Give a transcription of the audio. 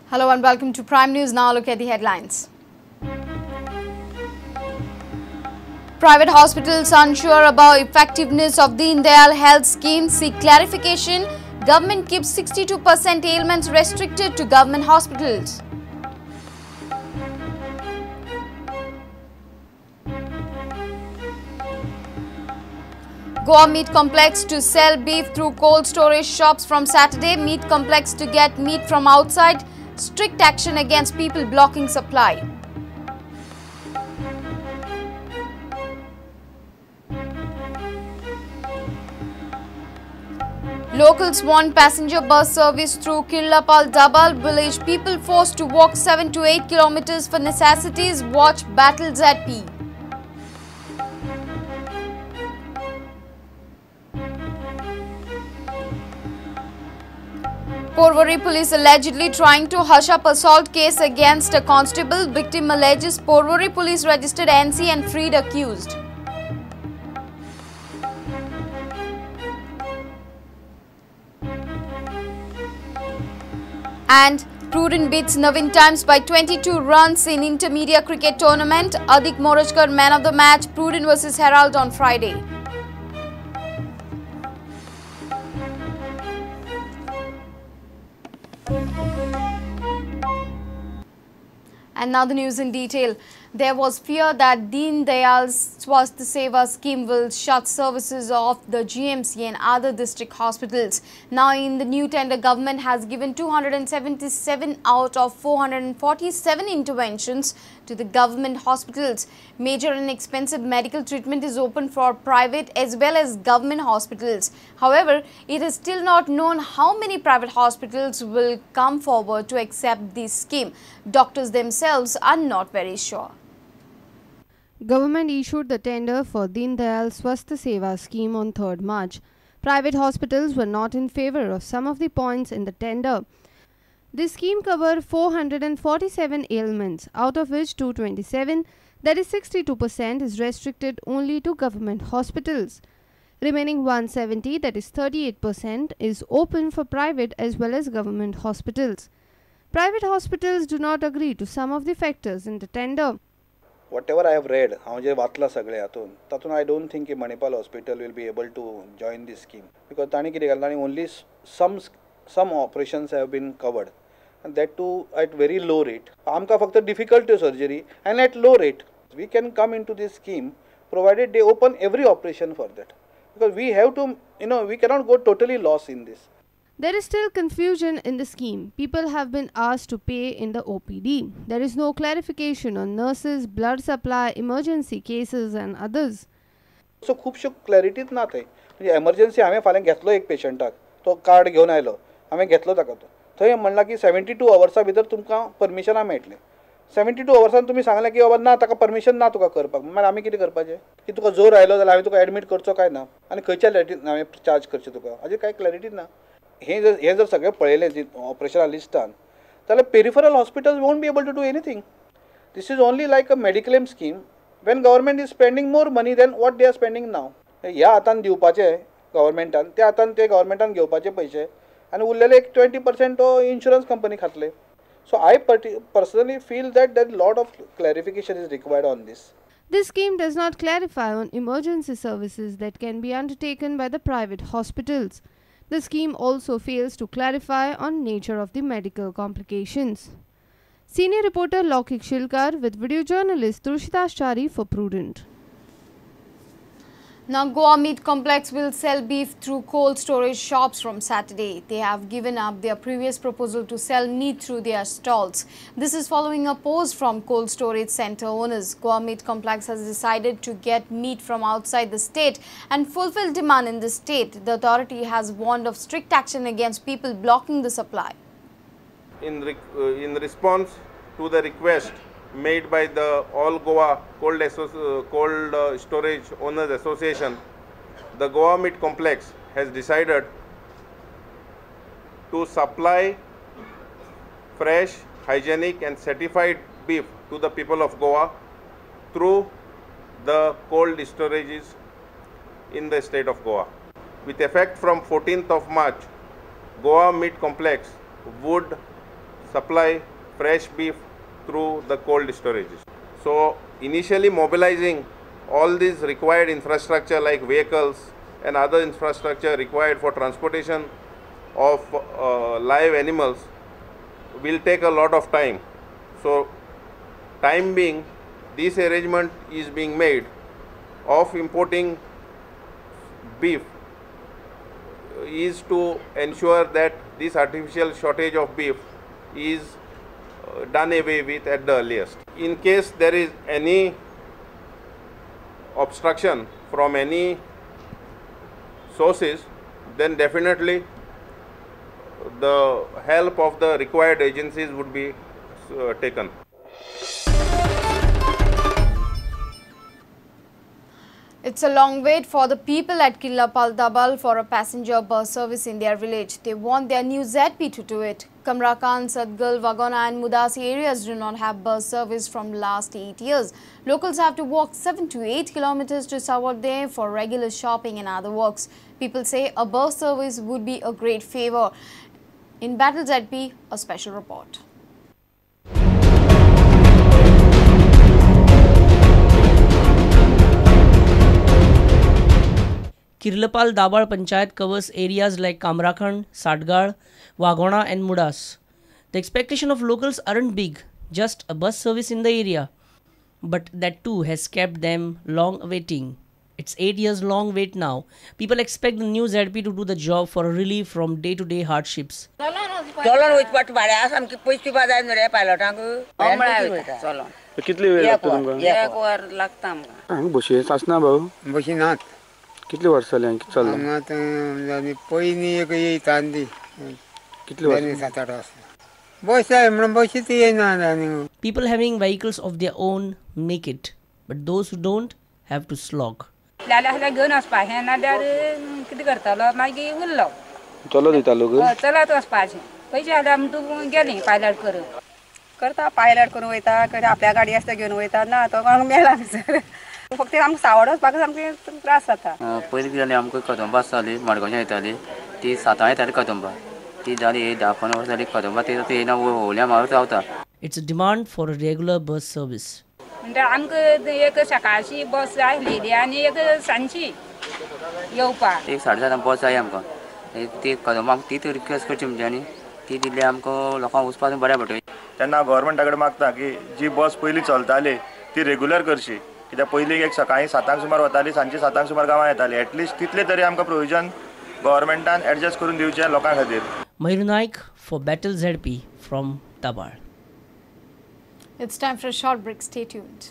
Hello and welcome to Prime News. Now look at the headlines. Private hospitals unsure about effectiveness of Deendayal Health scheme seek clarification. Government keeps 62% ailments restricted to government hospitals. Goa Meat Complex to sell beef through cold storage shops from Saturday. Meat Complex to get meat from outside. Strict action against people blocking supply. Locals want passenger bus service through Kirlapal Dabal village. People forced to walk 7 to 8 kilometers for necessities. Watch battles at P. Porvorim police allegedly trying to hush up assault case against a constable. Victim alleges Porvorim police registered NC and freed accused. And Prudent beats Navin Times by 22 runs in intermediate cricket tournament. Adik Morajkar man of the match. Prudent versus Herald on Friday. And now the news in detail. There was fear that Deendayal Swasth Seva scheme will shut services of the GMC and other district hospitals. Now in the new tender, government has given 277 out of 447 interventions to the government hospitals. Major and expensive medical treatment is open for private as well as government hospitals. However, it is still not known how many private hospitals will come forward to accept this scheme. Doctors themselves are not very sure. Government issued the tender for Deendayal Swasth Seva scheme on 3rd March. Private hospitals were not in favor of some of the points in the tender. This scheme covered 447 ailments, out of which 227, that is 62%, is restricted only to government hospitals. Remaining 170, that is 38%, is open for private as well as government hospitals. Private hospitals do not agree to some of the factors in the tender. Whatever I have read, I don't think Manipal Hospital will be able to join this scheme because only some operations have been covered, and that too at very low rate. Amka fakta difficult surgery and at low rate. We can come into this scheme provided they open every operation for that, because we have to, we cannot go totally lost in this. There is still confusion in the scheme. People have been asked to pay in the OPD. There is no clarification on nurses, blood supply, emergency cases and others. So खूप clarity not है. म्हणजे emergency आम्ही फाल्यां घेतलो एक पेशंटाक, तो card घेवन आयलो, आम्ही घेतलो ताका तो. थंय म्हणला की 72 hours भितर तुमकां परमिशनां मेळटलें. 72 hours तुमी सांगलें की बाबा ना ताका परमिशन ना तुका करपाक. मागीर आमी कितें करपाचें? की तुका जोर आयलो जाल्यार हांवें तुका एडमिट करचो काय ना, आनी खंयच्या रेटीन हांवें चार्ज करचें तुका, हाजी कांय क्लॅरिटी ना. हे जर सगळें पळयलें ऑपरेशनल लिस्टान जाल्यार peripheral hospitals won't be able to do anything. This is only like a mediclaim scheme when government is spending more money than what they are spending now. ह्या हातान दिवपाचे गव्हर्मेंटान, त्या हातान ते गव्हर्मेंटान घेवपाचे पयशे आनी उरलेले एक 20% तो इन्शुरन्स कंपनी खातले. So I personally feel that there is a lot of clarification is required on this. This scheme does not clarify on emergency services that can be undertaken by the private hospitals. The scheme also fails to clarify on nature of the medical complications. Senior reporter Laukik Shilkar with video journalist Turshita Shari for Prudent. Now, Goa Meat Complex will sell beef through cold storage shops from Saturday. They have given up their previous proposal to sell meat through their stalls. This is following a post from cold storage center owners. Goa Meat Complex has decided to get meat from outside the state and fulfill demand in the state. The authority has warned of strict action against people blocking the supply. In response to the request made by the All Goa Cold Storage Owners Association, the Goa Meat Complex has decided to supply fresh, hygienic and certified beef to the people of Goa through the cold storages in the state of Goa. With effect from 14th of March, Goa Meat Complex would supply fresh beef through the cold storages. So initially mobilizing all these required infrastructure like vehicles and other infrastructure required for transportation of live animals will take a lot of time. So time being, this arrangement is being made of importing beef is to ensure that this artificial shortage of beef is done away with at the earliest. In case there is any obstruction from any sources, then definitely the help of the required agencies would be taken. It's a long wait for the people at Dabal for a passenger bus service in their village. They want their new ZP to do it. Kamrakan, Sadgal, Wagona and Mudasi areas do not have bus service from last 8 years. Locals have to walk 7 to 8 kilometers to Sawadeh for regular shopping and other works. People say a bus service would be a great favor. In Battle ZP, a special report. Kirlapal Dabal Panchayat covers areas like Kamrakhand, Satgar, Wagona and Mudas. The expectation of locals aren't big, just a bus service in the area. But that too has kept them long waiting. It's 8 years long wait now. People expect the new ZP to do the job for relief from day-to-day hardships. कितली वेळ लागतो तुमका? 1 वर लागता आमका. बशी सासना भाऊ? बशी नात. कितली वर्ष जाली चल्ला? आता पयनी एक येता आंदी. कितली वर्ष? 7-8 वर्ष. बस आहे म्हणून बशी ती येना आणि. People having vehicles of their own make it, but those who don't have to slog. लाला घेऊन असपाचे ना दर किती करतालो मागी उरलो. चलो दिता लोक? चलत असपाचे. पैसे आले आम तू गेली पायलट करून. करता पायलट करून वयता कधी आपल्या गाडी असता घेऊन वयता ना तो कोणाक मेळा सर. फक्त आमकां सावडच पाक सामके त्रास जाता. पयलीं जाली आमकां कदंबा जाली मडगांवच्या येताली ती 7 येताली कदंबा. ती जाली 10-15 वर्सां जाली कदंबा ती येना होल्या मारूच रावता. It's a demand for a regular bus service. म्हणजे आमकां एक सकाळची बस जाय आसलेली आनी एक सांजची येवपाक. एक 7:30 बस जाय आमकां. ती कदंबा ती रिक्वेस्ट करची म्हणजे ती दिल्ली आमकां लोकांक वचपाक बऱ्या पडटली. तेन्ना गव्हर्मेंटा कडेन मागता की जी बस पयलीं चलताली ती रेग्युलर करची. कित्याक पयलीं एक सकाळीं 7 सुमार वताली सांजची 7 सुमार गांवां येताली. एटलिस्ट तितले तरी आमकां प्रोविजन गव्हर्मेंटान एडजस्ट करून दिवचें लोकां खातीर. Mayur Naik for Battle ZP from Dabal. It's time for a short break. Stay tuned.